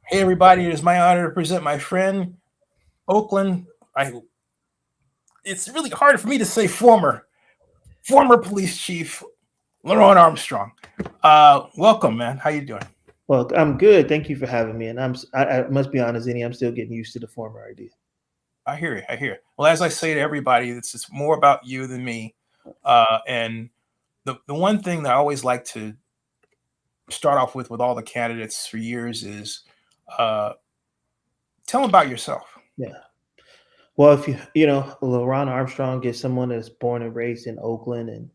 Hey, everybody, it is my honor to present my friend, Oakland. I. It's really hard for me to say former police chief, LeRonne Armstrong. Welcome, man. How you doing? Well, I'm good. Thank you for having me. And I must be honest, Annie, I'm still getting used to the former idea. I hear you. I hear you. Well, as I say to everybody, it's more about you than me. And the one thing that I always like to start off with all the candidates for years is uh, tell them about yourself. Yeah. Well, if LeRonne Armstrong is someone that's born and raised in Oakland, and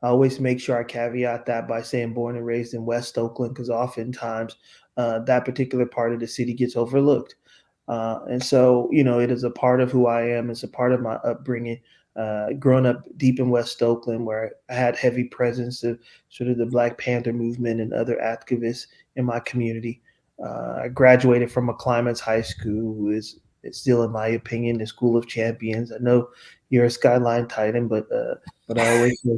I always make sure I caveat that by saying born and raised in West Oakland, because oftentimes that particular part of the city gets overlooked. And so, it is a part of who I am. It's a part of my upbringing. Growing up deep in West Oakland, where I had heavy presence of sort of the Black Panther movement and other activists in my community. I graduated from McClymonds High School, who is still, in my opinion, the school of champions. I know you're a Skyline Titan, but I always say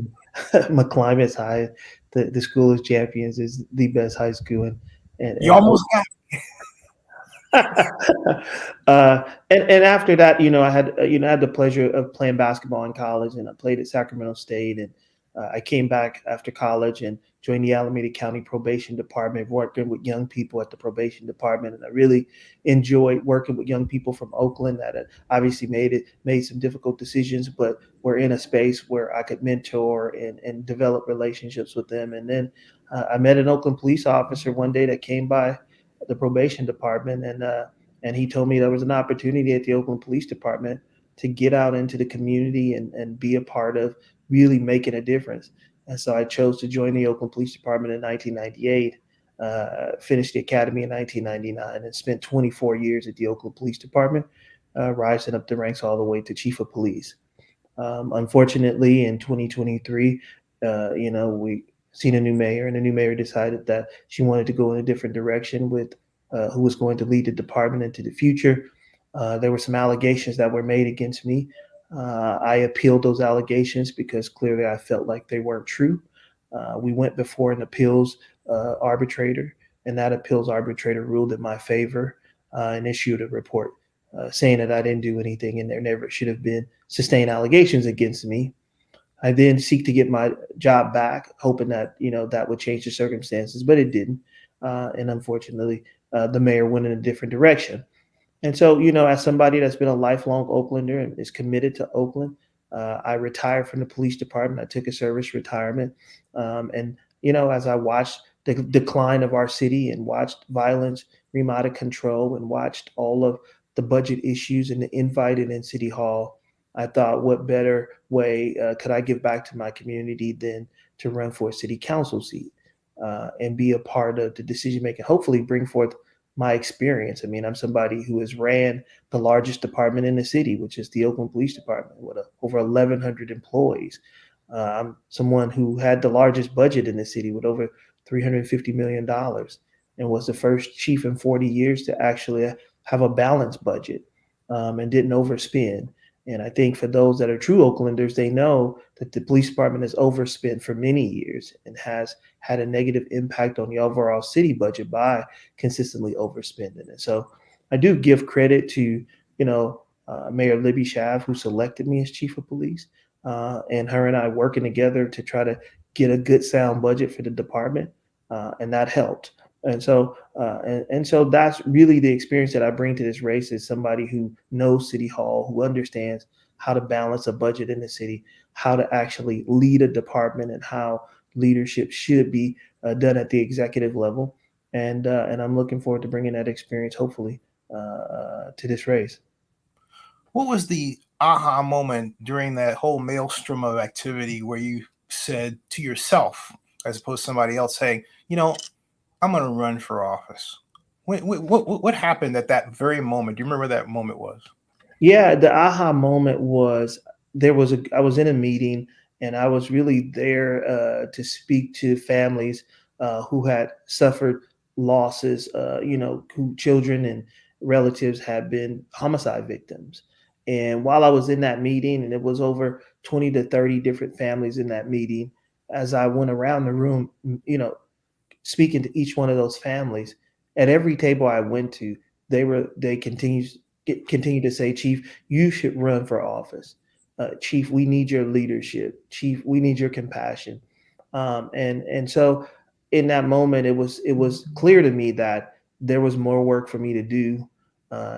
McClymonds High, the school of champions, is the best high school You in almost got. and after that, I had the pleasure of playing basketball in college, and I played at Sacramento State, and I came back after college and joined the Alameda County Probation Department, working with young people at the probation department, and I really enjoyed working with young people from Oakland that had obviously made some difficult decisions, but were in a space where I could mentor and develop relationships with them. And then I met an Oakland police officer one day that came by the probation department, and he told me there was an opportunity at the Oakland Police Department to get out into the community and be a part of really making a difference. And so I chose to join the Oakland Police Department in 1998, finished the academy in 1999, and spent 24 years at the Oakland Police Department, rising up the ranks all the way to chief of police. Unfortunately, in 2023, we seen a new mayor, and the new mayor decided that she wanted to go in a different direction with who was going to lead the department into the future. There were some allegations that were made against me. I appealed those allegations because clearly I felt like they weren't true. We went before an appeals arbitrator, and that appeals arbitrator ruled in my favor and issued a report saying that I didn't do anything and there never should have been sustained allegations against me. I then seek to get my job back, hoping that that would change the circumstances, but it didn't. And unfortunately, the mayor went in a different direction. And so, as somebody that's been a lifelong Oaklander and is committed to Oakland, I retired from the police department. I took a service retirement. And, as I watched the decline of our city and watched violence, remote control, and watched all of the budget issues and the infighting in City Hall, I thought, what better way could I give back to my community than to run for a city council seat and be a part of the decision making, hopefully bring forth my experience. I mean, I'm somebody who has ran the largest department in the city, which is the Oakland Police Department, with over 1,100 employees. I'm someone who had the largest budget in the city with over $350 million and was the first chief in 40 years to actually have a balanced budget and didn't overspend. And I think for those that are true Oaklanders, they know that the police department has overspent for many years and has had a negative impact on the overall city budget by consistently overspending. And so I do give credit to, Mayor Libby Schaaf, who selected me as chief of police, and her and I working together to try to get a good sound budget for the department. And that helped. And so that's really the experience that I bring to this race as somebody who knows City Hall, who understands how to balance a budget in the city, how to actually lead a department, and how leadership should be done at the executive level. And I'm looking forward to bringing that experience, hopefully, to this race. What was the aha moment during that whole maelstrom of activity where you said to yourself, as opposed to somebody else saying, I'm going to run for office? What happened at that very moment? Do you remember that moment was? Yeah, the aha moment was I was in a meeting, and I was really there to speak to families who had suffered losses, who children and relatives had been homicide victims. And while I was in that meeting, and it was over 20 to 30 different families in that meeting, as I went around the room, speaking to each one of those families, At every table I went to, they continue to say, Chief, you should run for office. Chief, we need your leadership. Chief, we need your compassion. And so in that moment, it was clear to me that there was more work for me to do.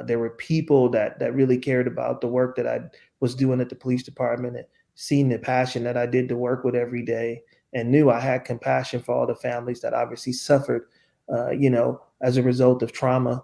There were people that really cared about the work that I was doing at the police department, and seeing the passion that I did to work with every day, and knew I had compassion for all the families that obviously suffered, as a result of trauma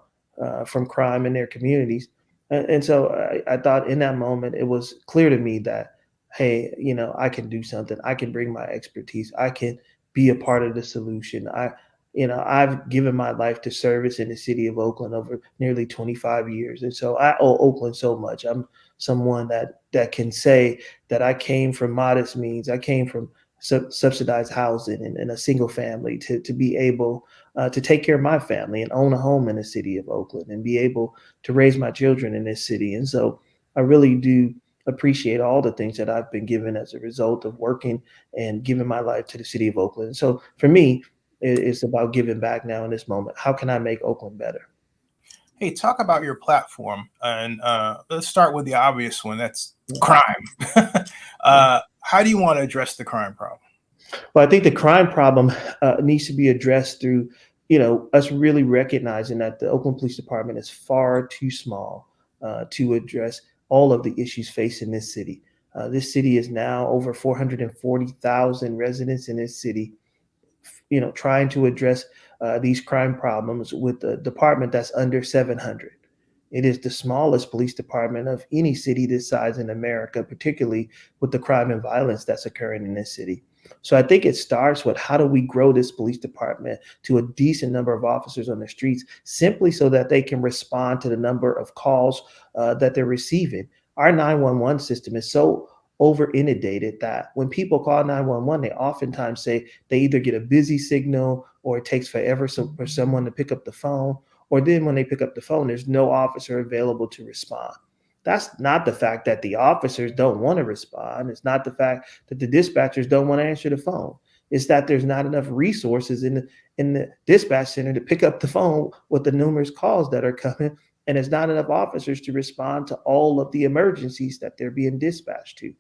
from crime in their communities. And so I thought in that moment, it was clear to me that, hey, I can do something. I can bring my expertise. I can be a part of the solution. I've given my life to service in the city of Oakland over nearly 25 years. And so I owe Oakland so much. I'm someone that can say that I came from modest means. I came from subsidized housing and a single family to be able to take care of my family and own a home in the city of Oakland and be able to raise my children in this city. And so I really do appreciate all the things that I've been given as a result of working and giving my life to the city of Oakland. So for me, it's about giving back now in this moment. How can I make Oakland better? Hey, talk about your platform, and let's start with the obvious one. That's crime. How do you want to address the crime problem? Well, I think the crime problem needs to be addressed through, us really recognizing that the Oakland Police Department is far too small to address all of the issues facing this city. This city is now over 440,000 residents in this city, trying to address these crime problems with a department that's under 700. It is the smallest police department of any city this size in America, particularly with the crime and violence that's occurring in this city. So I think it starts with, how do we grow this police department to a decent number of officers on the streets, simply so that they can respond to the number of calls that they're receiving. Our 911 system is so over inundated that when people call 911, they oftentimes say they either get a busy signal, or it takes forever for someone to pick up the phone, or then when they pick up the phone, there's no officer available to respond. That's not the fact that the officers don't want to respond. It's not the fact that the dispatchers don't want to answer the phone. It's that there's not enough resources in the dispatch center to pick up the phone with the numerous calls that are coming, and there's not enough officers to respond to all of the emergencies that they're being dispatched to.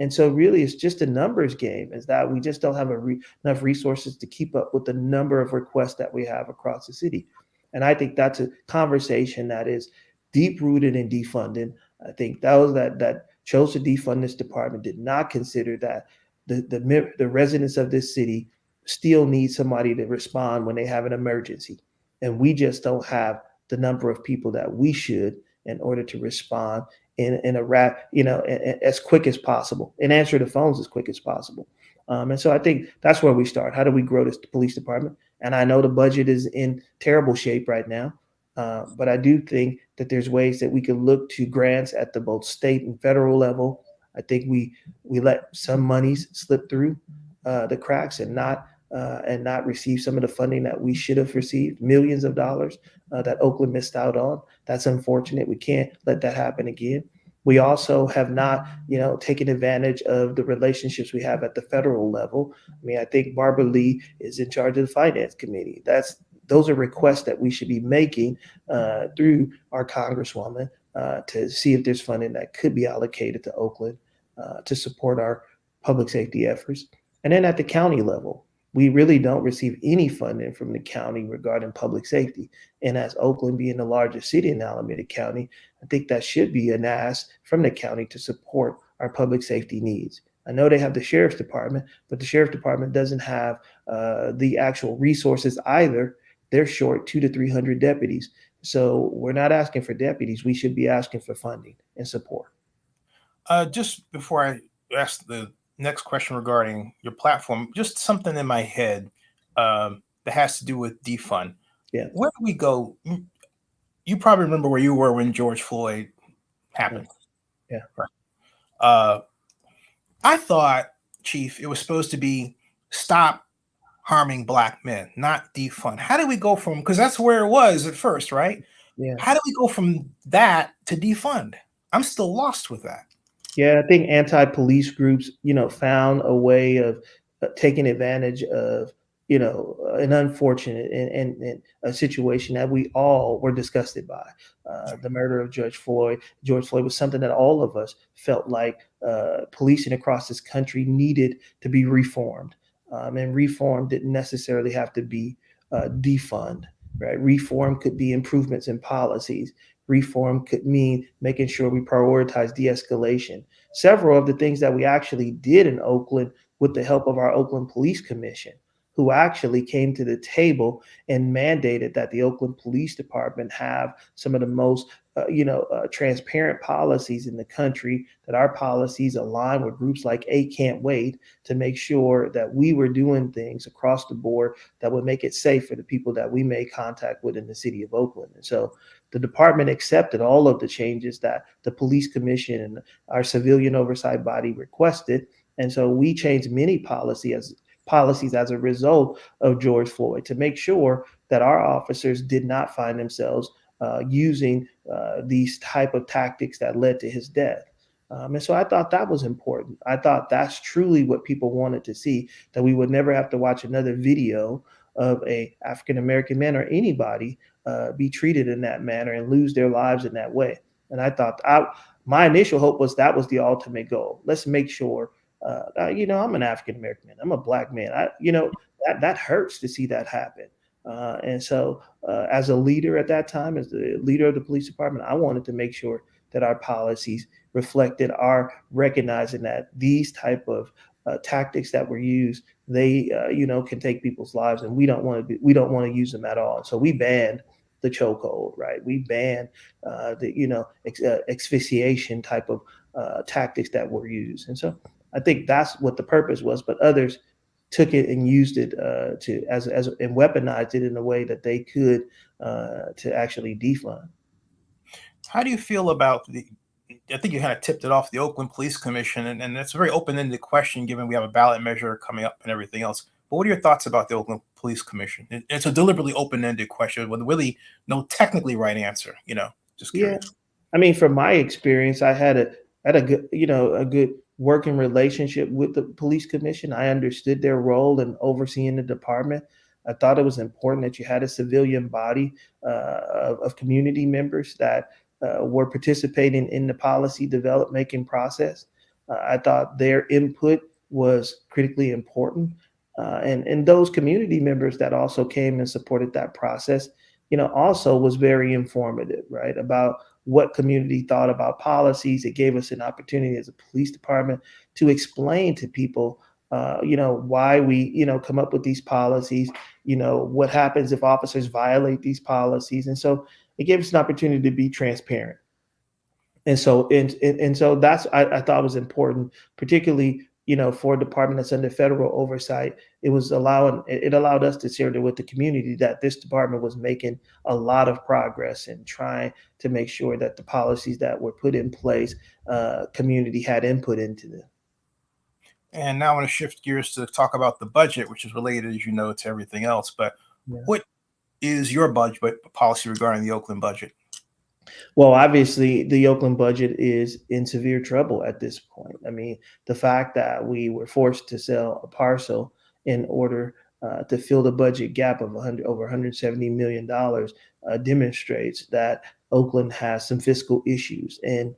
And so really, it's just a numbers game, is that we just don't have enough resources to keep up with the number of requests that we have across the city. And I think that's a conversation that is deep rooted in defunding. I think those that chose to defund this department did not consider that the residents of this city still need somebody to respond when they have an emergency. And we just don't have the number of people that we should in order to respond in as quick as possible, and answer the phones as quick as possible. And so I think that's where we start. How do we grow this police department? And I know the budget is in terrible shape right now, but I do think that there's ways that we can look to grants at the both state and federal level. I think we let some monies slip through the cracks and not receive some of the funding that we should have received, millions of dollars that Oakland missed out on. That's unfortunate. We can't let that happen again. We also have not, taken advantage of the relationships we have at the federal level. I mean, I think Barbara Lee is in charge of the finance committee. Those are requests that we should be making through our congresswoman to see if there's funding that could be allocated to Oakland to support our public safety efforts. And then at the county level, we really don't receive any funding from the county regarding public safety. And as Oakland being the largest city in Alameda County, I think that should be an ask from the county to support our public safety needs. I know they have the sheriff's department, but the sheriff's department doesn't have the actual resources either. They're short 200 to 300 deputies. So we're not asking for deputies. We should be asking for funding and support. Just before I ask the next question regarding your platform, just something in my head that has to do with defund. Yeah. Where do we go? You probably remember where you were when George Floyd happened. Yeah. Right. I thought, Chief, it was supposed to be stop harming Black men, not defund. How do we go from, because that's where it was at first, right? Yeah. How do we go from that to defund? I'm still lost with that. Yeah, I think anti-police groups, found a way of taking advantage of an unfortunate and a situation that we all were disgusted by. The murder of George Floyd. George Floyd was something that all of us felt like policing across this country needed to be reformed. And reform didn't necessarily have to be defund, right? Reform could be improvements in policies. Reform could mean making sure we prioritize de-escalation. Several of the things that we actually did in Oakland with the help of our Oakland Police Commission, who actually came to the table and mandated that the Oakland Police Department have some of the most transparent policies in the country, that our policies align with groups like A Can't Wait, to make sure that we were doing things across the board that would make it safe for the people that we made contact with in the city of Oakland. And so the department accepted all of the changes that the police commission and our civilian oversight body requested. And so we changed many policies as a result of George Floyd to make sure that our officers did not find themselves using these type of tactics that led to his death. And so I thought that was important. I thought that's truly what people wanted to see, that we would never have to watch another video of a African-American man or anybody be treated in that manner and lose their lives in that way. And I thought my initial hope was that was the ultimate goal. Let's make sure, I'm an African-American man. I'm a Black man. That hurts to see that happen. And so as a leader at that time, as the leader of the police department, I wanted to make sure that our policies reflected our recognizing that these type of tactics that were used, they can take people's lives, and we don't want to use them at all. So we banned the chokehold, right? We banned asphyxiation type of tactics that were used. And so I think that's what the purpose was, but others took it and used it and weaponized it in a way that they could to actually defund. How do you feel about I think you kind of tipped it off, the Oakland Police Commission, and that's a very open-ended question given we have a ballot measure coming up and everything else. But what are your thoughts about the Oakland Police Commission? It's a deliberately open-ended question with really no technically right answer, just curious. Yeah. I mean, from my experience, I had a good working relationship with the police commission. I understood their role in overseeing the department. I thought it was important that you had a civilian body of community members that were participating in the policy making process. I thought their input was critically important. And those community members that also came and supported that process, also was very informative, right, about what community thought about policies. It gave us an opportunity as a police department to explain to people, why we, come up with these policies, what happens if officers violate these policies. And so it gave us an opportunity to be transparent. And so, so that's, I thought was important, particularly, for a department that's under federal oversight. It allowed us to share with the community that this department was making a lot of progress and trying to make sure that the policies that were put in place, community had input into them. And now I want to shift gears to talk about the budget, which is related, as you know, to everything else. But What is your budget policy regarding the Oakland budget? Well, obviously, the Oakland budget is in severe trouble at this point. I mean, the fact that we were forced to sell a parcel in order to fill the budget gap of over $170 million demonstrates that Oakland has some fiscal issues. And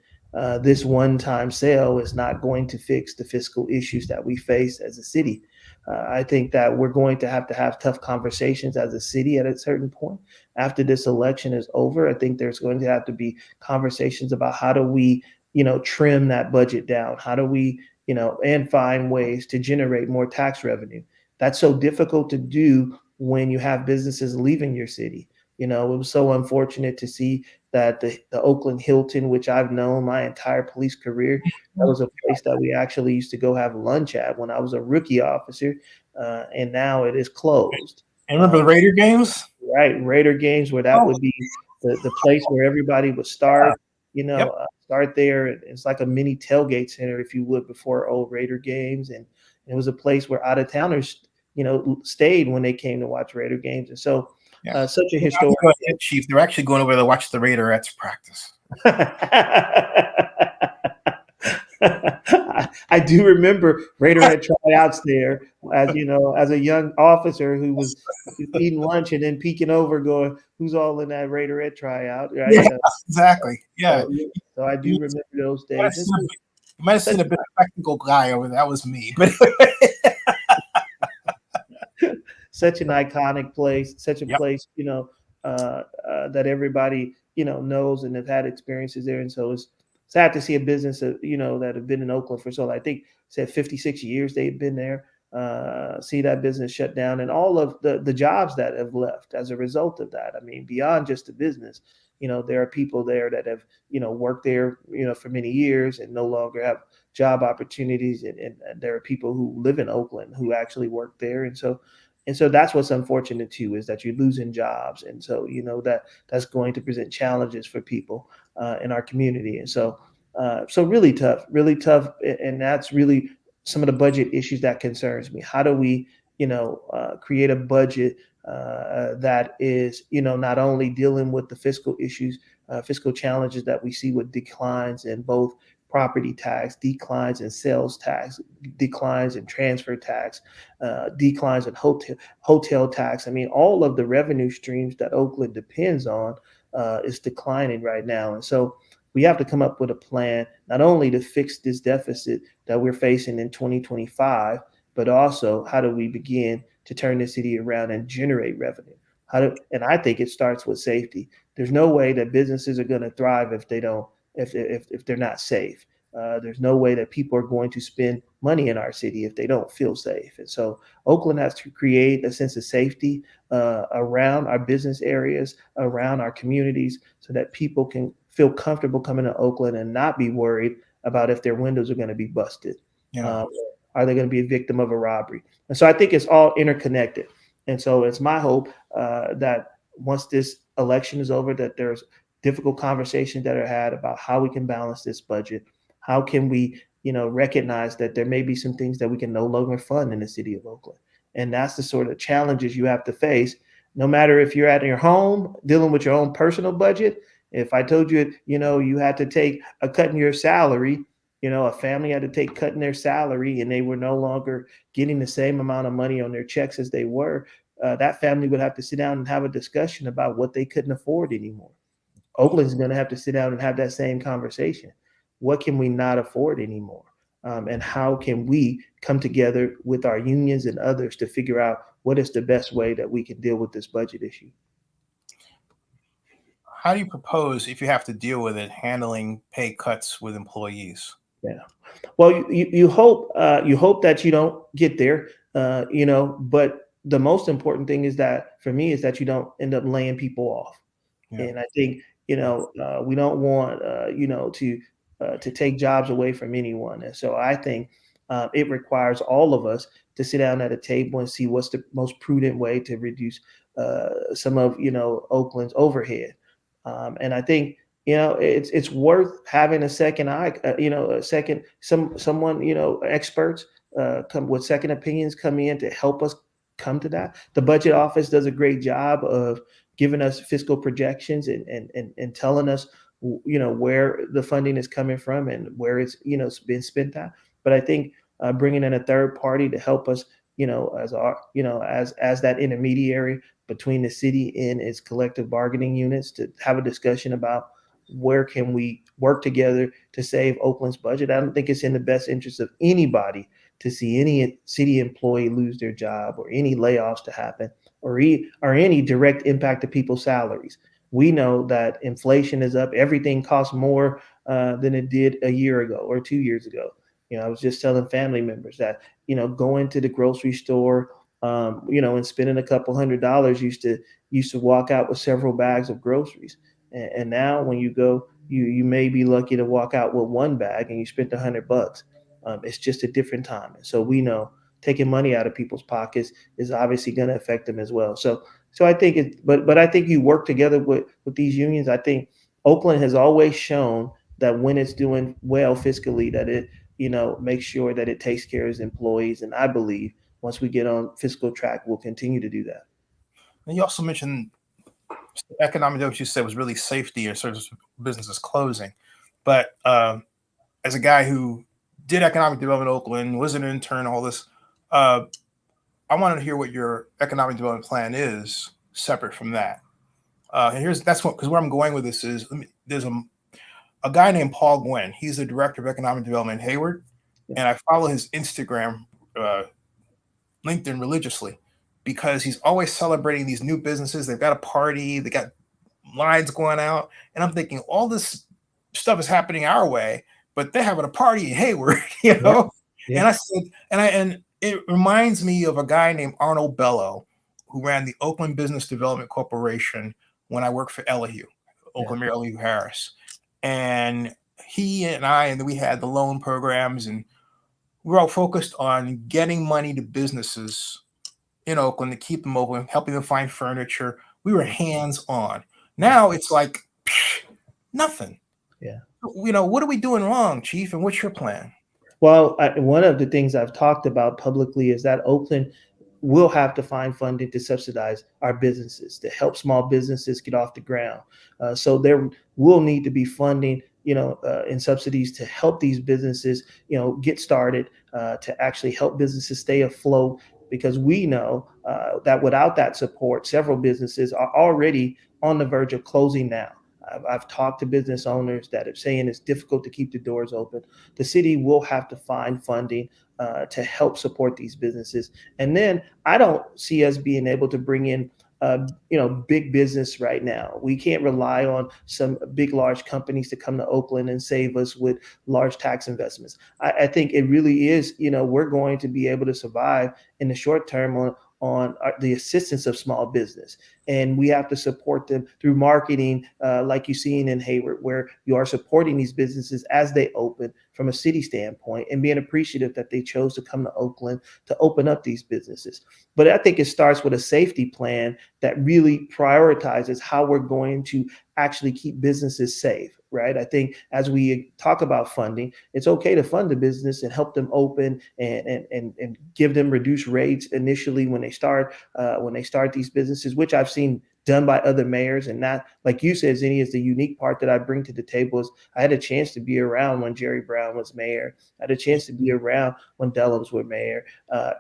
this one-time sale is not going to fix the fiscal issues that we face as a city. I think that we're going to have tough conversations as a city at a certain point. After this election is over, I think there's going to have to be conversations about how do we, trim that budget down? How do we, and find ways to generate more tax revenue? That's so difficult to do when you have businesses leaving your city. It was so unfortunate to see that the Oakland Hilton, which I've known my entire police career, that was a place that we actually used to go have lunch at when I was a rookie officer, and now it is closed. And remember the Raider games? Right, Raider games, where that would be the place where everybody would start, start there. It's like a mini tailgate center, if you would, before old Raider games. And it was a place where out-of-towners, stayed when they came to watch Raider games. And so such a historic Chief. They're actually going over to watch the Raiderettes practice. I do remember Raiderhead tryouts there, as you know, as a young officer who was eating lunch and then peeking over, going, "Who's all in that Raiderhead tryout?" Right. Yeah, exactly. Yeah. So I do remember those might have days. seen a bit, you might have Such seen a bit of technical guy over there. That was me. But such an iconic place, such a yep. place, that everybody, knows and have had experiences there. And so it's sad to see a business that, that have been in Oakland for so long. I think said 56 years they've been there. See that business shut down and all of the jobs that have left as a result of that. I mean, beyond just the business, there are people there that have, worked there, for many years and no longer have job opportunities. And there are people who live in Oakland who actually work there. And so that's what's unfortunate too, is that you're losing jobs. And so, that's going to present challenges for people in our community. And so really tough. And that's really some of the budget issues that concerns me. How do we, create a budget that is, not only dealing with the fiscal issues, fiscal challenges that we see with declines in both property tax, declines in sales tax, declines in transfer tax, declines in hotel tax. I mean, all of the revenue streams that Oakland depends on is declining right now. And so we have to come up with a plan, not only to fix this deficit that we're facing in 2025, but also how do we begin to turn the city around and generate revenue? And I think it starts with safety. There's no way that businesses are going to thrive if they don't, if they're not safe. There's no way that people are going to spend money in our city if they don't feel safe. And so Oakland has to create a sense of safety around our business areas, around our communities, so that people can feel comfortable coming to Oakland and not be worried about if their windows are going to be busted. Yeah. Are they going to be a victim of a robbery? And so I think it's all interconnected. And so it's my hope that once this election is over, that there's difficult conversations that are had about how we can balance this budget. How can we, recognize that there may be some things that we can no longer fund in the city of Oakland? And that's the sort of challenges you have to face, no matter if you're at your home dealing with your own personal budget. If I told you, you had to take a cut in your salary, a family had to take cut in their salary and they were no longer getting the same amount of money on their checks as they were, that family would have to sit down and have a discussion about what they couldn't afford anymore. Oakland's going to have to sit down and have that same conversation. What can we not afford anymore? And how can we come together with our unions and others to figure out what is the best way that we can deal with this budget issue? How do you propose, if you have to deal with it, handling pay cuts with employees? Yeah. Well, you hope that you don't get there, but the most important thing is that for me is that you don't end up laying people off. Yeah. And I think, we don't want, to take jobs away from anyone. And so I think it requires all of us to sit down at a table and see what's the most prudent way to reduce some of, Oakland's overhead. And I think, it's worth having a second eye, someone, experts come with second opinions come in to help us come to that. The budget office does a great job of giving us fiscal projections and telling us, where the funding is coming from and where it's, been spent at. But I think bringing in a third party to help us, as our, as that intermediary between the city and its collective bargaining units to have a discussion about where can we work together to save Oakland's budget. I don't think it's in the best interest of anybody to see any city employee lose their job or any layoffs to happen or any direct impact to people's salaries. We know that inflation is up. Everything costs more than it did a year ago or 2 years ago. I was just telling family members that, going to the grocery store, and spending a couple $100 used to walk out with several bags of groceries. And now when you go, you may be lucky to walk out with one bag and you spent $100. It's just a different time. And so we know taking money out of people's pockets is obviously going to affect them as well. So I think but I think you work together with these unions. I think Oakland has always shown that when it's doing well fiscally, that it, makes sure that it takes care of its employees. And I believe once we get on fiscal track, we'll continue to do that. And you also mentioned economic, what you said was really safety or service businesses closing. But as a guy who did economic development in Oakland, was an intern, all this. Uh, I wanted to hear what your economic development plan is separate from that. And here's that's what because where I'm going with this is there's a guy named Paul Gwynn. He's the director of economic development in Hayward, Yeah. and I follow his Instagram, LinkedIn religiously because he's always celebrating these new businesses. They've got a party, they got lines going out, and I'm thinking all this stuff is happening our way, but they're having a party in Hayward, you Yeah. know. Yeah. And I said, and it reminds me of a guy named Arnold Bello, who ran the Oakland Business Development Corporation when I worked for Elihu, Yeah. Oakland Mayor Elihu Harris, and he and I, and we had the loan programs, and we were all focused on getting money to businesses in Oakland to keep them open, helping them find furniture. We were hands on. Now it's like nothing. Yeah. What are we doing wrong, Chief? And what's your plan? Well, one of the things I've talked about publicly is that Oakland will have to find funding to subsidize our businesses, to help small businesses get off the ground. So there will need to be funding, and subsidies to help these businesses, get started, to actually help businesses stay afloat. Because we know that without that support, several businesses are already on the verge of closing now. I've talked to business owners that are saying it's difficult to keep the doors open. The city will have to find funding to help support these businesses. And then I don't see us being able to bring in big business right now. We can't rely on some big, large companies to come to Oakland and save us with large tax investments. I think it really is, we're going to be able to survive in the short term on the assistance of small business. And we have to support them through marketing, like you've seen in Hayward, where you are supporting these businesses as they open from a city standpoint and being appreciative that they chose to come to Oakland to open up these businesses. But I think it starts with a safety plan that really prioritizes how we're going to actually keep businesses safe, right? I think as we talk about funding, it's okay to fund a business and help them open and give them reduced rates initially when they start these businesses, which I've seen done by other mayors. And not, like you said, Zinni, is the unique part that I bring to the table is I had a chance to be around when Jerry Brown was mayor. I had a chance to be around when Dellums were mayor.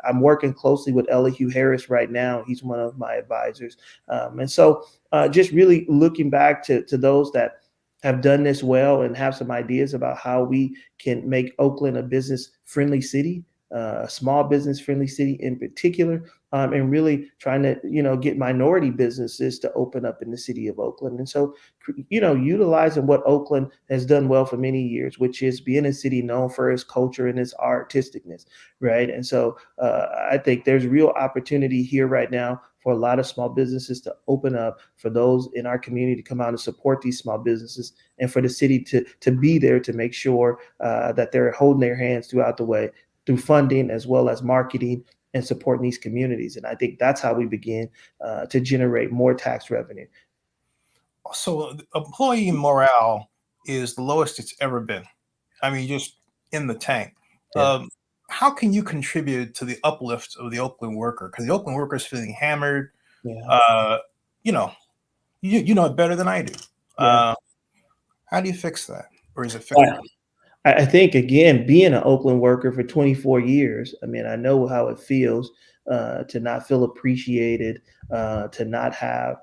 I'm working closely with Elihu Harris right now. He's one of my advisors. And so just really looking back to those that have done this well and have some ideas about how we can make Oakland a business friendly city, a small business friendly city in particular, and really trying to, get minority businesses to open up in the city of Oakland. And so, utilizing what Oakland has done well for many years, which is being a city known for its culture and its artisticness, right? And so I think there's real opportunity here right now for a lot of small businesses to open up, for those in our community to come out and support these small businesses, and for the city to be there to make sure that they're holding their hands throughout the way through funding as well as marketing and supporting these communities. And I think that's how we begin to generate more tax revenue. So employee morale is the lowest it's ever been. I mean, just in the tank. Yeah. How can you contribute to the uplift of the Oakland worker? Because the Oakland worker is feeling hammered. Yeah. You know, you know it better than I do. Yeah. How do you fix that, or is it fixable? I think, again, being an Oakland worker for 24 years, I mean, I know how it feels to not feel appreciated, to not have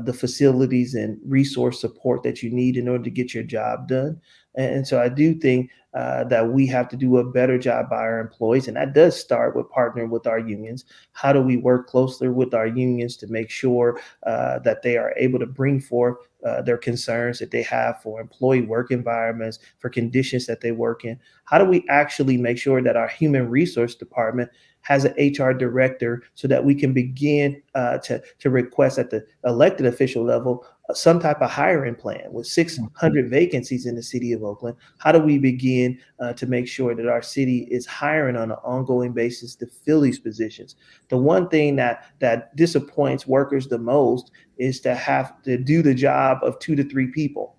the facilities and resource support that you need in order to get your job done. And so I do think that we have to do a better job by our employees. And that does start with partnering with our unions. How do we work closely with our unions to make sure that they are able to bring forth their concerns that they have for employee work environments, for conditions that they work in? How do we actually make sure that our human resource department has an HR director so that we can begin to request at the elected official level some type of hiring plan? With 600 vacancies in the city of Oakland, how do we begin to make sure that our city is hiring on an ongoing basis to fill these positions? The one thing that disappoints workers the most is to have to do the job of 2 to 3 people.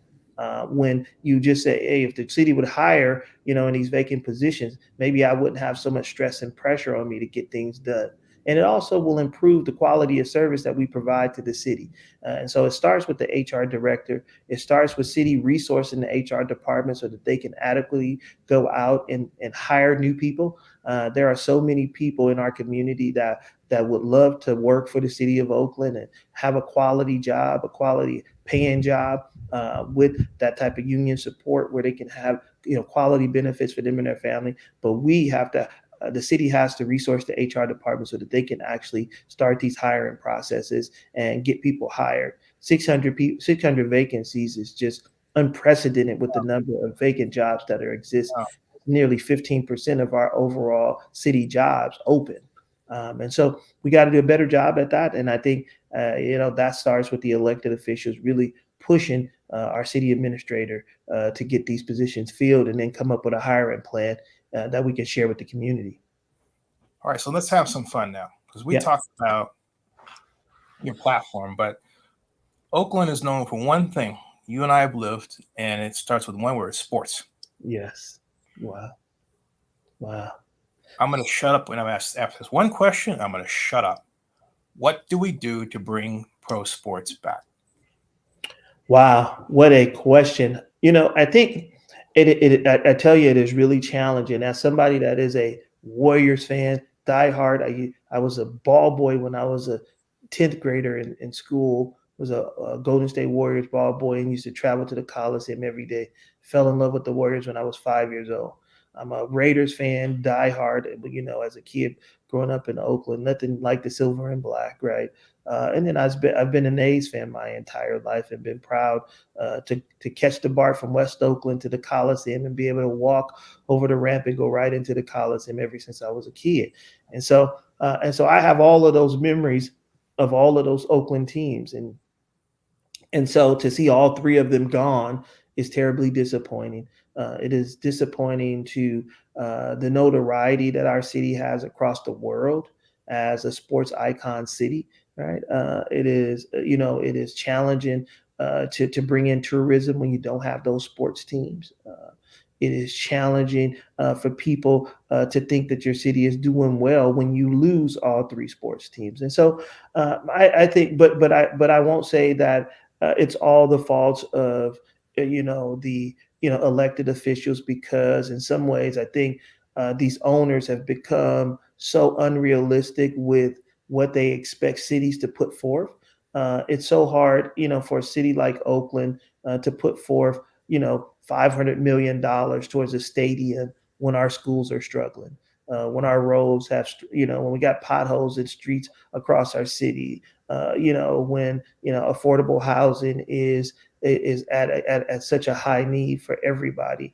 When you just say, hey, if the city would hire, in these vacant positions, maybe I wouldn't have so much stress and pressure on me to get things done. and it also will improve the quality of service that we provide to the city. And so it starts with the HR director. It starts with city resourcing the HR department so that they can adequately go out and hire new people. There are so many people in our community that would love to work for the city of Oakland and have a quality job, a quality paying job with that type of union support where they can have quality benefits for them and their family. But we have to the city has to resource the HR department so that they can actually start these hiring processes and get people hired. 600 vacancies is just unprecedented with the number of vacant jobs that are exist. Wow. Nearly 15% of our overall city jobs open. And so we got to do a better job at that. And I think, that starts with the elected officials really pushing our city administrator to get these positions filled and then come up with a hiring plan that we can share with the community. All right, so let's have some fun now because we Yeah. talked about your platform, but Oakland is known for one thing. You and I have lived, and it starts with one word: sports. Yes. Wow. Wow. I'm going to shut up when I'm asked after this one question. I'm going to shut up. What do we do to bring pro sports back? Wow. What a question. I think I tell you, it is really challenging. As somebody that is a Warriors fan, diehard, I was a ball boy when I was a 10th grader in school. Was a Golden State Warriors ball boy and used to travel to the Coliseum every day. Fell in love with the Warriors when I was 5 years old. I'm a Raiders fan, diehard. As a kid growing up in Oakland, nothing like the silver and black, right? And then I've been an A's fan my entire life and been proud to catch the BART from West Oakland to the Coliseum and be able to walk over the ramp and go right into the Coliseum ever since I was a kid. And so I have all of those memories of all of those Oakland teams, and so to see all three of them gone is terribly disappointing. It is disappointing to the notoriety that our city has across the world as a sports icon city. Right? It is challenging to bring in tourism when you don't have those sports teams. It is challenging for people to think that your city is doing well when you lose all three sports teams. And so I think, but I won't say that it's all the faults of the elected officials, because in some ways I think these owners have become so unrealistic with what they expect cities to put forth. It's so hard, for a city like Oakland to put forth, $500 million towards a stadium when our schools are struggling, when our roads have, when we got potholes in streets across our city, when, affordable housing is at such a high need for everybody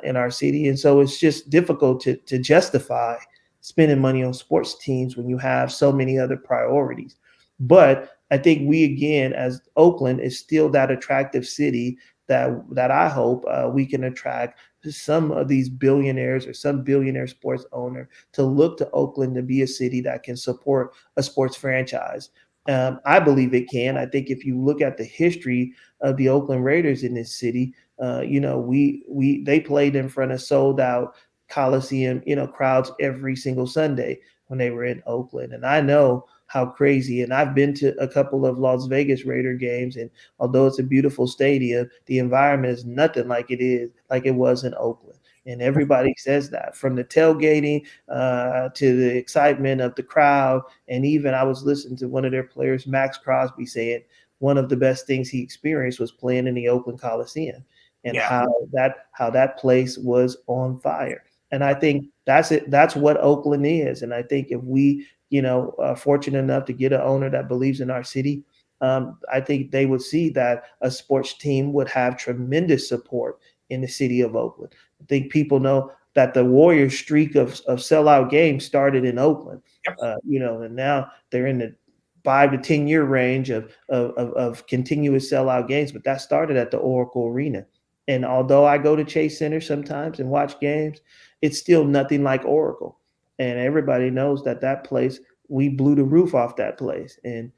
in our city. And so it's just difficult to justify spending money on sports teams when you have so many other priorities. But I think we, again, as Oakland, is still that attractive city that I hope we can attract some of these billionaires or some billionaire sports owner to look to Oakland to be a city that can support a sports franchise. I believe it can. I think if you look at the history of the Oakland Raiders in this city, they played in front of sold out Coliseum, crowds every single Sunday when they were in Oakland. And I know how crazy, and I've been to a couple of Las Vegas Raider games, and although it's a beautiful stadium, the environment is nothing like it was in Oakland. And everybody says that, from the tailgating to the excitement of the crowd. And even I was listening to one of their players, Max Crosby, saying one of the best things he experienced was playing in the Oakland Coliseum, and Yeah. how that place was on fire. And I think that's it. That's what Oakland is. And I think if we, fortunate enough to get an owner that believes in our city, I think they would see that a sports team would have tremendous support in the city of Oakland. I think people know that the Warriors streak of sellout games started in Oakland, Yep. and now they're in the 5 to 10 year range of continuous sellout games. But that started at the Oracle Arena. And although I go to Chase Center sometimes and watch games, it's still nothing like Oracle. And everybody knows that place, we blew the roof off that place. And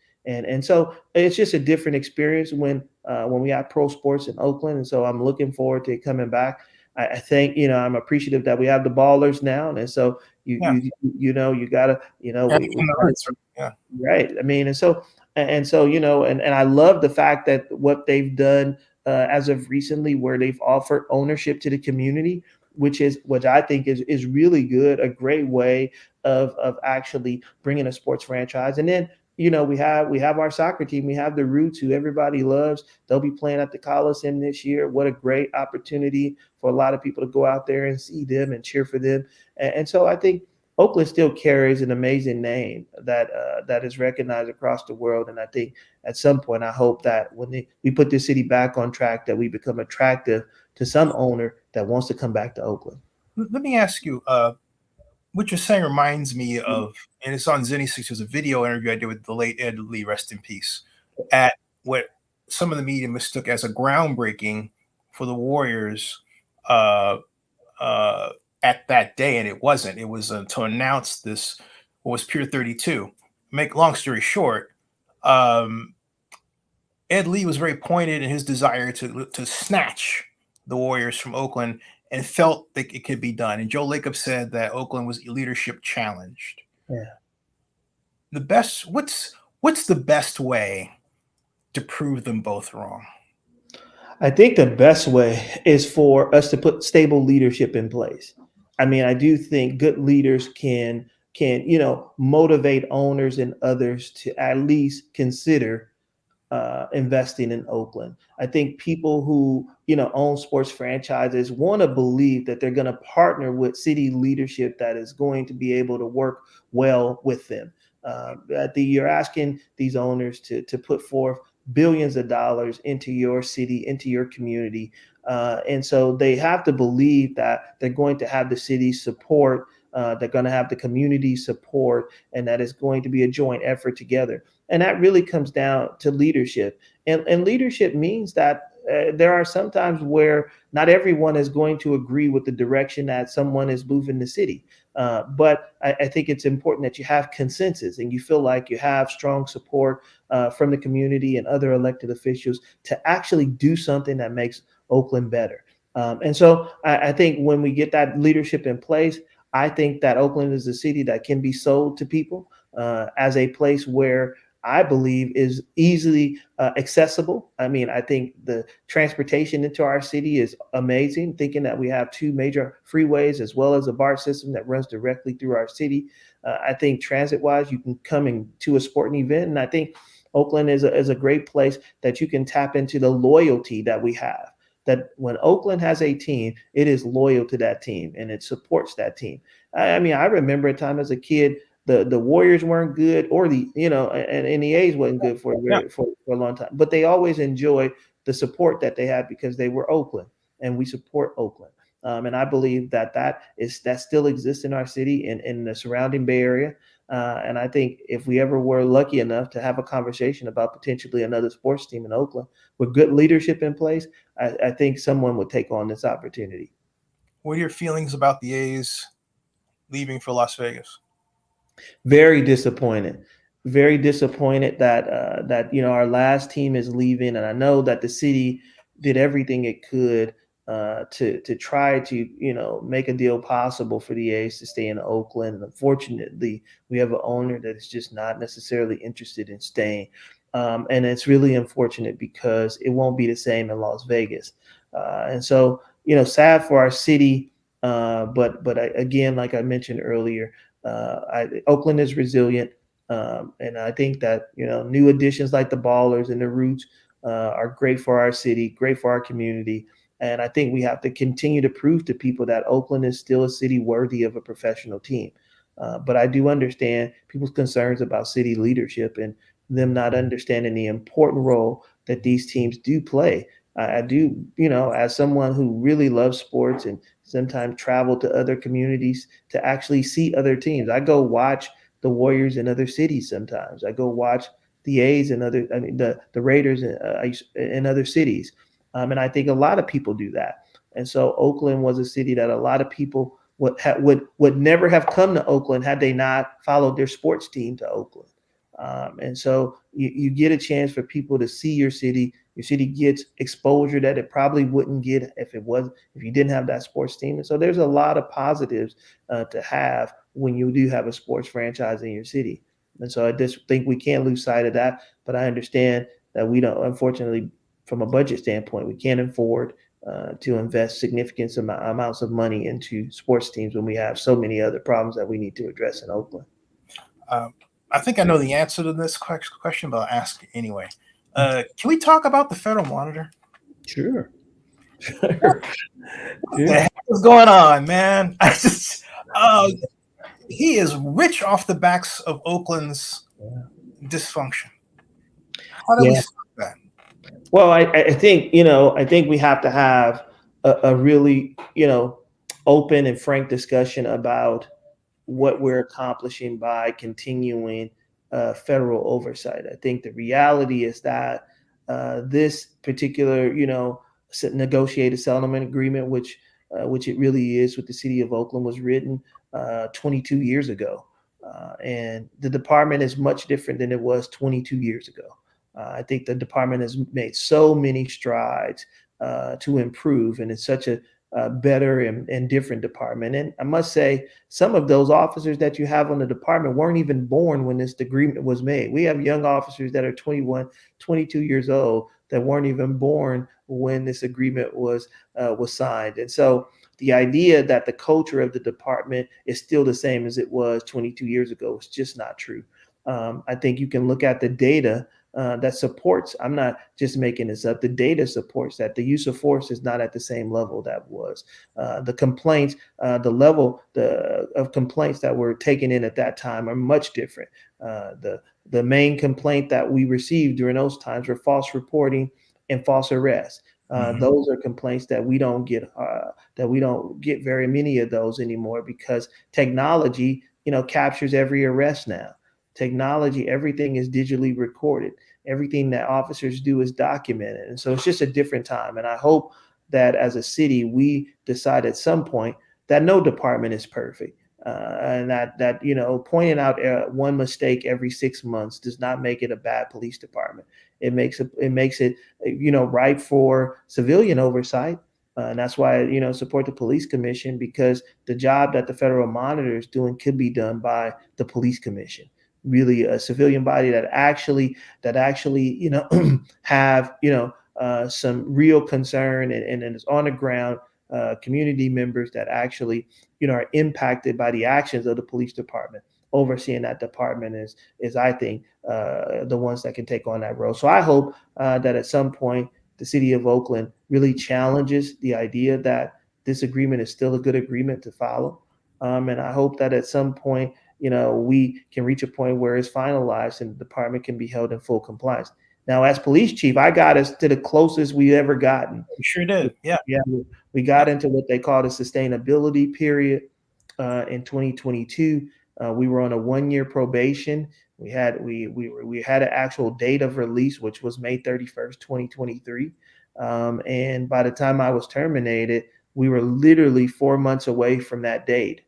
so it's just a different experience when we have pro sports in Oakland. And so I'm looking forward to it coming back. I think, I'm appreciative that we have the ballers now. And so Yeah. you gotta, Yeah, we from the roots, right? Yeah. right. I mean, and so, and I love the fact that what they've done as of recently, where they've offered ownership to the community, which I think is really good, a great way of actually bringing a sports franchise. And then, we have our soccer team, we have the Roots, who everybody loves. They'll be playing at the Coliseum this year. What a great opportunity for a lot of people to go out there and see them and cheer for them. And so I think Oakland still carries an amazing name that is recognized across the world. And I think at some point, I hope that when we put this city back on track, that we become attractive to some owner that wants to come back to Oakland. Let me ask you, what you're saying reminds me of, and it's on Zinni Six. There's a video interview I did with the late Ed Lee, rest in peace, at what some of the media mistook as a groundbreaking for the Warriors uh, uh, at that day, and it wasn't. It was to announce this, what was Pier 32. Make long story short, um, Ed Lee was very pointed in his desire to snatch the Warriors from Oakland, and felt that it could be done. And Joe Lacob said that Oakland was leadership challenged. Yeah. The best what's the best way to prove them both wrong? I think the best way is for us to put stable leadership in place. I mean, I do think good leaders can motivate owners and others to at least consider investing in Oakland. I think people who own sports franchises want to believe that they're going to partner with city leadership that is going to be able to work well with them. You're asking these owners to put forth billions of dollars into your city, into your community, and so they have to believe that they're going to have the city's support. They're going to have the community support, and that is going to be a joint effort together. And that really comes down to leadership. And leadership means that there are some times where not everyone is going to agree with the direction that someone is moving the city. But I think it's important that you have consensus and you feel like you have strong support from the community and other elected officials to actually do something that makes Oakland better. And so I think when we get that leadership in place, I think that Oakland is a city that can be sold to people as a place where I believe is easily accessible. I mean, I think the transportation into our city is amazing, thinking that we have two major freeways as well as a BART system that runs directly through our city. I think transit-wise, you can come into a sporting event. And I think Oakland is a great place that you can tap into the loyalty that we have. That when Oakland has a team, it is loyal to that team and it supports that team. I mean, I remember a time as a kid, the Warriors weren't good, or and the A's wasn't good for Yeah. a long time, but they always enjoyed the support that they had because they were Oakland, and we support Oakland. And I believe that still exists in our city and in the surrounding Bay Area. And I think if we ever were lucky enough to have a conversation about potentially another sports team in Oakland with good leadership in place, I think someone would take on this opportunity. What are your feelings about the A's leaving for Las Vegas? Very disappointed. Very disappointed that our last team is leaving, and I know that the city did everything it could to try to make a deal possible for the A's to stay in Oakland. And unfortunately, we have an owner that is just not necessarily interested in staying, and it's really unfortunate because it won't be the same in Las Vegas. And so sad for our city, again, like I mentioned earlier. Oakland is resilient, and I think that new additions like the Ballers and the Roots are great for our city, great for our community, and I think we have to continue to prove to people that Oakland is still a city worthy of a professional team. But I do understand people's concerns about city leadership and them not understanding the important role that these teams do play. I do, as someone who really loves sports and sometimes travel to other communities to actually see other teams. I go watch the Warriors in other cities sometimes. I go watch the A's and the Raiders in other cities. And I think a lot of people do that. And so Oakland was a city that a lot of people would never have come to Oakland had they not followed their sports team to Oakland. And so you get a chance for people to see your city. Your city gets exposure that it probably wouldn't get if you didn't have that sports team. And so there's a lot of positives to have when you do have a sports franchise in your city. And so I just think we can't lose sight of that. But I understand that we don't, unfortunately, from a budget standpoint, we can't afford to invest significant amounts of money into sports teams when we have so many other problems that we need to address in Oakland. I think I know the answer to this question, but I'll ask it anyway. Can we talk about the federal monitor? Sure. What the heck is going on, man? He is rich off the backs of Oakland's dysfunction. How do we stop that? Well, I think, I think we have to have a really, open and frank discussion about what we're accomplishing by continuing federal oversight. I think the reality is that this particular, negotiated settlement agreement, which it really is with the city of Oakland, was written 22 years ago. And the department is much different than it was 22 years ago. I think the department has made so many strides to improve, and it's such a better and different department. And I must say, some of those officers that you have on the department weren't even born when this agreement was made. We have young officers that are 21, 22 years old that weren't even born when this agreement was signed. And so the idea that the culture of the department is still the same as it was 22 years ago is just not true. I think you can look at the data that supports, I'm not just making this up, the data supports that the use of force is not at the same level that was. The complaints, the level of complaints that were taken in at that time are much different. The main complaint that we received during those times were false reporting and false arrests. Those are complaints that we don't get very many of those anymore, because technology, captures every arrest now. Technology, everything is digitally recorded. Everything that officers do is documented. And so it's just a different time. And I hope that as a city, we decide at some point that no department is perfect. And that pointing out one mistake every 6 months does not make it a bad police department. It makes it right for civilian oversight. And that's why, support the police commission, because the job that the federal monitor is doing could be done by the police commission. Really a civilian body that actually have some real concern and is on the ground, community members that actually are impacted by the actions of the police department. Overseeing that department is I think the ones that can take on that role. So I hope that at some point the city of Oakland really challenges the idea that this agreement is still a good agreement to follow. And I hope that at some point, we can reach a point where it's finalized and the department can be held in full compliance. Now, as police chief, I got us to the closest we ever gotten. You sure did. Yeah. We got into what they call the sustainability period in 2022. We were on a 1-year probation. We had an actual date of release, which was May 31st, 2023. And by the time I was terminated, we were literally 4 months away from that date.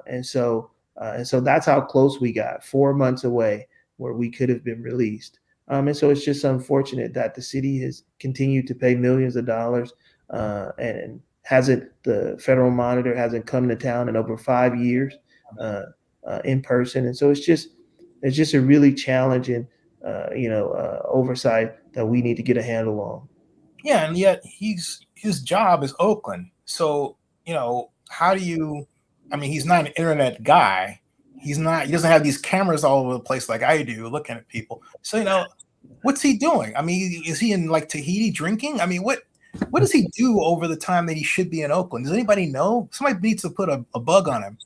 And so that's how close we got, 4 months away where we could have been released. And so it's just unfortunate that the city has continued to pay millions of dollars and the federal monitor hasn't come to town in over 5 years in person. And so it's just a really challenging, oversight that we need to get a handle on. Yeah. And yet his job is Oakland. So, how do you, he's not an internet guy. He doesn't have these cameras all over the place like I do looking at people. So, what's he doing? Is he in like Tahiti drinking? What does he do over the time that he should be in Oakland? Does anybody know? Somebody needs to put a bug on him.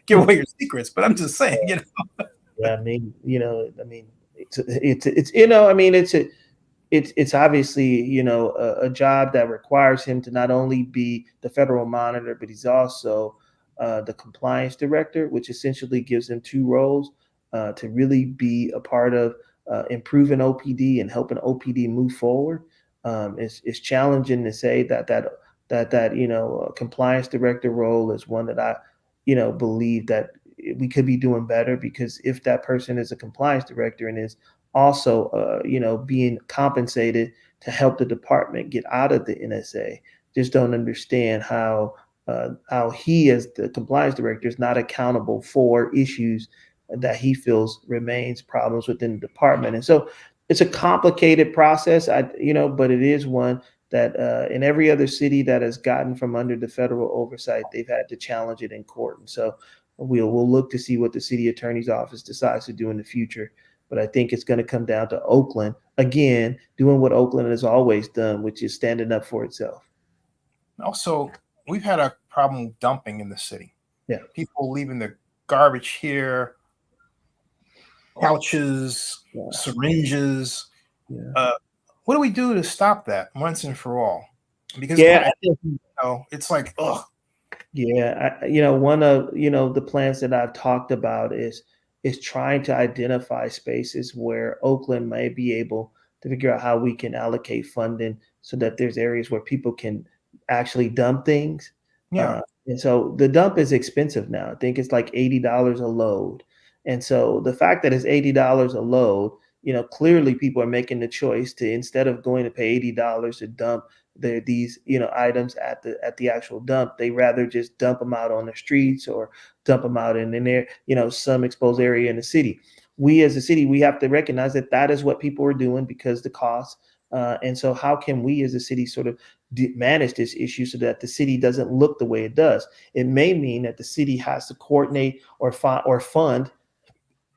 Give away your secrets, but I'm just saying, Yeah, it's obviously, a job that requires him to not only be the federal monitor, but he's also the compliance director, which essentially gives him two roles to really be a part of improving OPD and helping OPD move forward. It's challenging to say that compliance director role is one that I, believe that we could be doing better, because if that person is a compliance director and is also, being compensated to help the department get out of the NSA, just don't understand how he, as the compliance director, is not accountable for issues that he feels remains problems within the department. And so it's a complicated process, but it is one that in every other city that has gotten from under the federal oversight, they've had to challenge it in court. And so we'll look to see what the city attorney's office decides to do in the future. But I think it's going to come down to Oakland, again, doing what Oakland has always done, which is standing up for itself. Also, we've had a problem with dumping in the city. Yeah. People leaving the garbage here, couches, syringes. Yeah. What do we do to stop that once and for all? Because it's like, ugh. Yeah, one of the plans that I've talked about is trying to identify spaces where Oakland may be able to figure out how we can allocate funding so that there's areas where people can actually dump things. Yeah. And so the dump is expensive now. I think it's like $80 a load. And so the fact that it's $80 a load, clearly people are making the choice to, instead of going to pay $80 to dump these items at the actual dump, they rather just dump them out on the streets or dump them out in there, some exposed area in the city. We as a city, we have to recognize that that is what people are doing because the cost. And so how can we as a city sort of manage this issue so that the city doesn't look the way it does? It may mean that the city has to coordinate or fund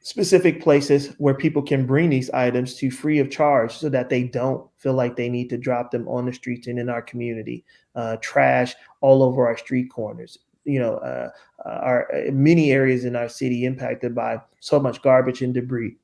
specific places where people can bring these items to free of charge so that they don't feel like they need to drop them on the streets and in our community. Trash all over our street corners. Our many areas in our city impacted by so much garbage and debris.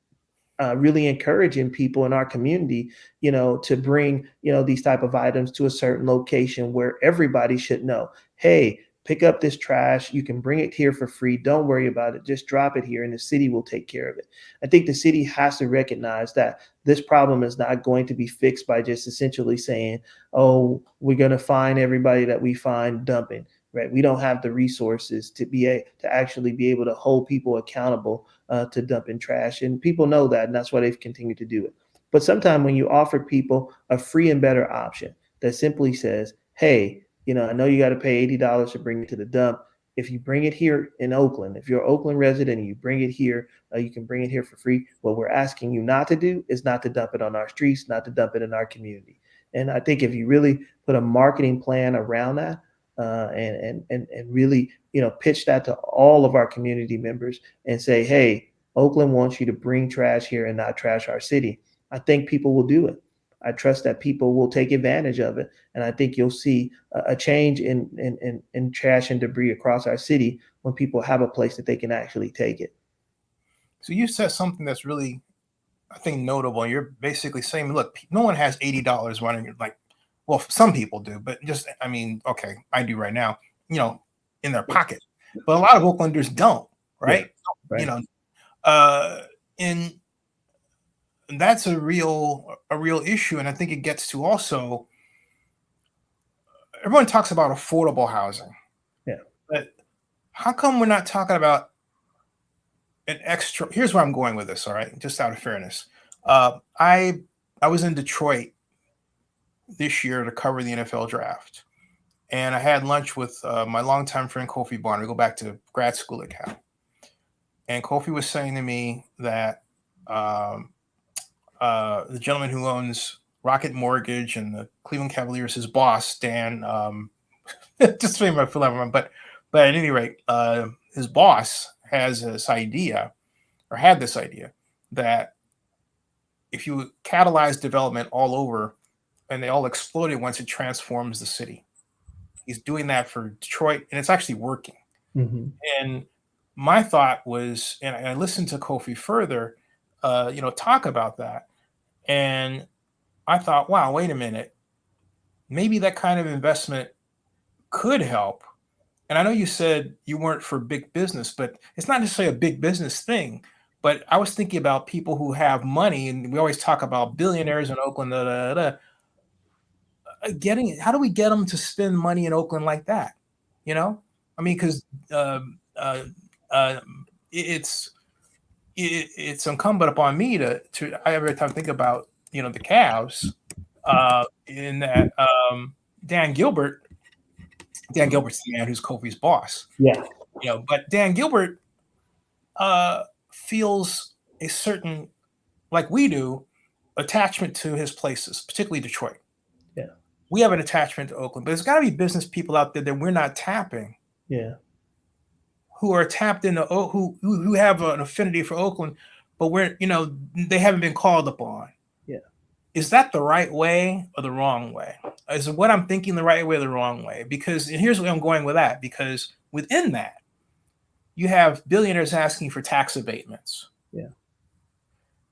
Really encouraging people in our community, to bring, these type of items to a certain location where everybody should know, hey, pick up this trash. You can bring it here for free. Don't worry about it. Just drop it here and the city will take care of it. I think the city has to recognize that this problem is not going to be fixed by just essentially saying, oh, we're going to fine everybody that we find dumping, right? We don't have the resources to actually be able to hold people accountable to dumping trash. And people know that, and that's why they've continued to do it. But sometimes when you offer people a free and better option that simply says, hey, I know you got to pay $80 to bring it to the dump. If you bring it here in Oakland, if you're an Oakland resident and you bring it here, you can bring it here for free. What we're asking you not to do is not to dump it on our streets, not to dump it in our community. And I think if you really put a marketing plan around that, and really, pitch that to all of our community members and say, hey, Oakland wants you to bring trash here and not trash our city, I think people will do it. I trust that people will take advantage of it. And I think you'll see a change in trash and debris across our city when people have a place that they can actually take it. So you said something that's really, I think, notable. You're basically saying, look, no one has $80 running, like, well, some people do, but just, okay, I do right now, in their pocket. But a lot of Oaklanders don't, right? Yeah, right. And that's a real issue. And I think it gets to also, everyone talks about affordable housing. Yeah. But how come we're not talking about an extra? Here's where I'm going with this. All right. Just out of fairness. I was in Detroit this year to cover the NFL draft. And I had lunch with my longtime friend, Kofi Barner. We go back to grad school at Cal. And Kofi was saying to me that the gentleman who owns Rocket Mortgage and the Cleveland Cavaliers, his boss, Dan, just saying my full, but at any rate, his boss has this idea, or had this idea, that if you catalyze development all over and they all explode it once, it transforms the city. He's doing that for Detroit, and it's actually working. Mm-hmm. And my thought was, and I listened to Kofi further, talk about that. And I thought, wow, wait a minute. Maybe that kind of investment could help. And I know you said you weren't for big business, but it's not necessarily a big business thing. But I was thinking about people who have money, and we always talk about billionaires in Oakland. How do we get them to spend money in Oakland like that? Because it's incumbent upon me to I every time think about the Cavs, in that Dan Gilbert Dan Gilbert's the man who's Kofi's boss, Yeah. but Dan Gilbert feels a certain, like we do, attachment to his places, particularly Detroit. Yeah. We have an attachment to Oakland, but there's got to be business people out there that we're not tapping. Yeah. Who are tapped into who have an affinity for Oakland, but they haven't been called upon. Yeah. Is that the right way or the wrong way? Is what I'm thinking the right way or the wrong way? Because, and here's where I'm going with that, because within that, you have billionaires asking for tax abatements. Yeah.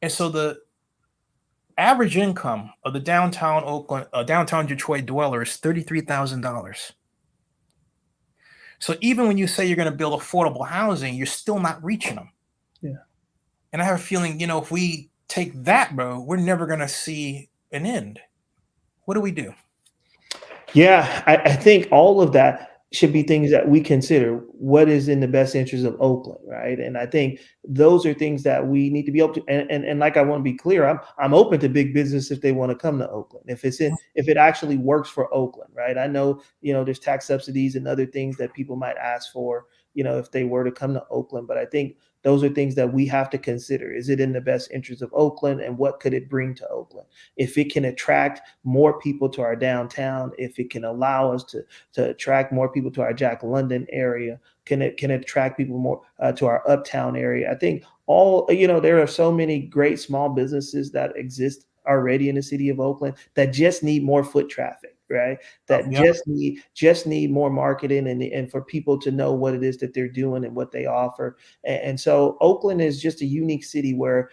And so the average income of the downtown Oakland, downtown Detroit dweller is $33,000. So even when you say you're going to build affordable housing, you're still not reaching them. Yeah. And I have a feeling, if we take that road, we're never going to see an end. What do we do? Yeah, I think all of that should be things that we consider. What is in the best interest of Oakland, right? And I think those are things that we need to be open to. And like, I want to be clear, I'm open to big business if they want to come to Oakland, if it actually works for Oakland, right? I know, there's tax subsidies and other things that people might ask for, if they were to come to Oakland. But I think those are things that we have to consider. Is it in the best interest of Oakland, and what could it bring to Oakland? If it can attract more people to our downtown, if it can allow us to attract more people to our Jack London area, can it attract people more to our uptown area? I think there are so many great small businesses that exist already in the city of Oakland that just need more foot traffic, right? That just need more marketing and for people to know what it is that they're doing and what they offer. And so Oakland is just a unique city where,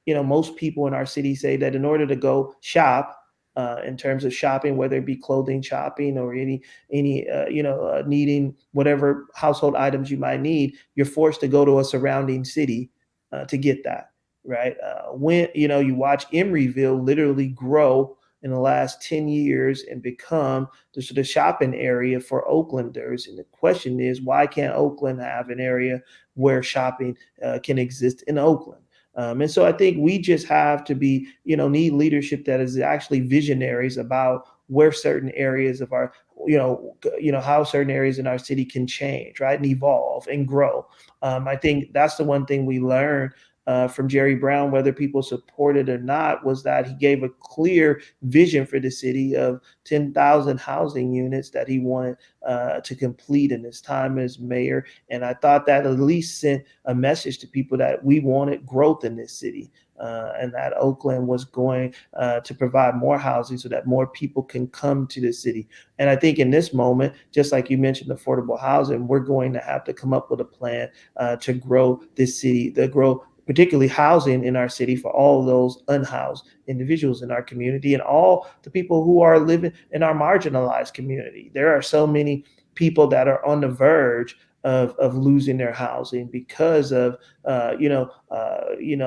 most people in our city say that in order to go shop, in terms of shopping, whether it be clothing shopping or any needing whatever household items you might need, you're forced to go to a surrounding city to get that. Right. When, you watch Emeryville literally grow in the last 10 years and become the sort of shopping area for Oaklanders. And the question is, why can't Oakland have an area where shopping can exist in Oakland? And so I think we just have to be, need leadership that is actually visionaries about where certain areas of our, how certain areas in our city can change, right, and evolve and grow. I think that's the one thing we learned from Jerry Brown, whether people support it or not, was that he gave a clear vision for the city of 10,000 housing units that he wanted to complete in his time as mayor. And I thought that at least sent a message to people that we wanted growth in this city. And that Oakland was going to provide more housing so that more people can come to the city. And I think in this moment, just like you mentioned, affordable housing, we're going to have to come up with a plan to grow this city, to grow particularly housing in our city for all those unhoused individuals in our community and all the people who are living in our marginalized community. There are so many people that are on the verge of losing their housing because of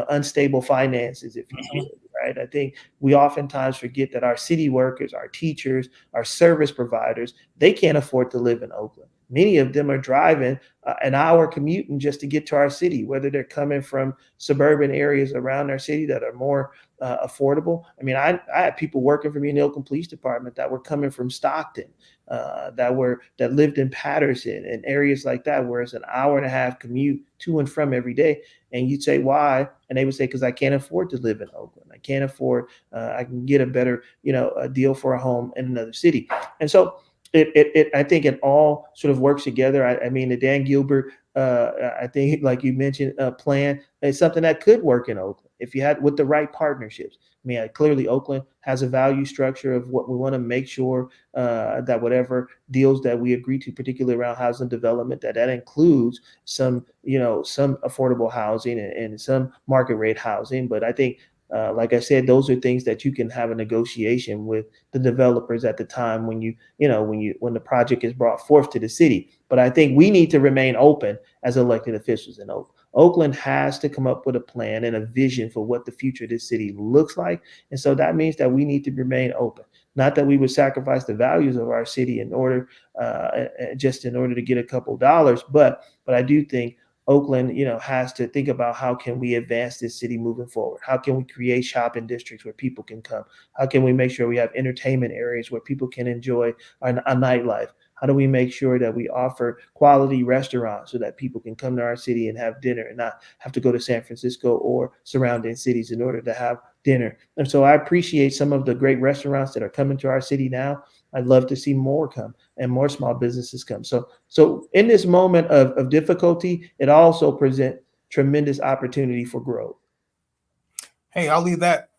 unstable finances, if you will, right? I think we oftentimes forget that our city workers, our teachers, our service providers, they can't afford to live in Oakland. Many of them are driving an hour commuting just to get to our city, whether they're coming from suburban areas around our city that are more affordable. I mean, I had people working for me in the Oakland Police Department that were coming from Stockton, that lived in Patterson and areas like that, where it's an hour and a half commute to and from every day. And you'd say, why? And they would say, because I can't afford to live in Oakland. I can't afford, I can get a better, a deal for a home in another city. And so I think it all sort of works together. I mean, the Dan Gilbert, I think, like you mentioned, plan is something that could work in Oakland if you had with the right partnerships. I mean, clearly Oakland has a value structure of what we want to make sure that whatever deals that we agree to, particularly around housing development, that includes some affordable housing and some market rate housing. But I think, like I said, those are things that you can have a negotiation with the developers at the time when when the project is brought forth to the city. But I think we need to remain open as elected officials in Oakland. Oakland has to come up with a plan and a vision for what the future of this city looks like. And so that means that we need to remain open. Not that we would sacrifice the values of our city in order to get a couple dollars, but I do think Oakland, has to think about how can we advance this city moving forward? How can we create shopping districts where people can come? How can we make sure we have entertainment areas where people can enjoy a nightlife? How do we make sure that we offer quality restaurants so that people can come to our city and have dinner and not have to go to San Francisco or surrounding cities in order to have dinner? And so I appreciate some of the great restaurants that are coming to our city now. I'd love to see more come and more small businesses come. So in this moment of difficulty, it also presents tremendous opportunity for growth. Hey, I'll leave that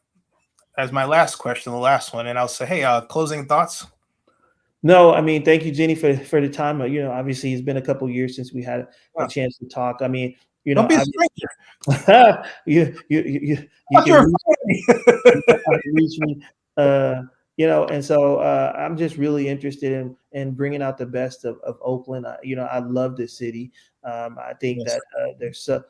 as my last question, the last one, and I'll say, hey, closing thoughts. No, I mean, thank you, Jenny, for the time. Obviously, it's been a couple years since we had a chance to talk. I mean, Don't be a I, stranger. you You're can reach me. And so I'm just really interested in bringing out the best of Oakland. I love this city. I think Yes. that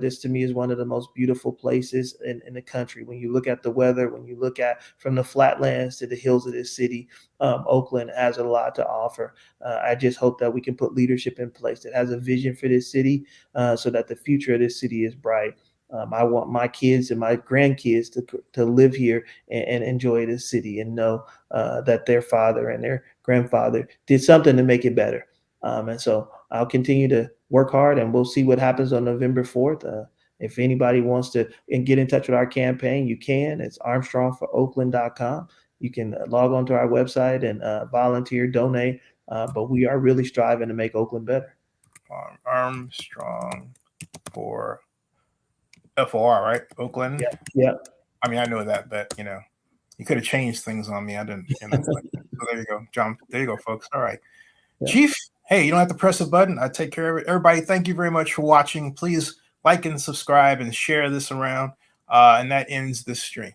this to me is one of the most beautiful places in the country. When you look at the weather, when you look at from the flatlands to the hills of this city, Oakland has a lot to offer. I just hope that we can put leadership in place that has a vision for this city, so that the future of this city is bright. I want my kids and my grandkids to live here and enjoy this city and know that their father and their grandfather did something to make it better. And so I'll continue to work hard, and we'll see what happens on November 4th. If anybody wants to and get in touch with our campaign, you can. It's armstrongforoakland.com. You can log on to our website and volunteer, donate. But we are really striving to make Oakland better. Armstrong for FOR, right? Oakland. Yeah. Yeah. I mean, I know that, but you could have changed things on me. I didn't. So there you go, John. There you go, folks. All right, Yeah. Chief. Hey, you don't have to press a button. I take care of it. Everybody, thank you very much for watching. Please like and subscribe and share this around. And that ends this stream.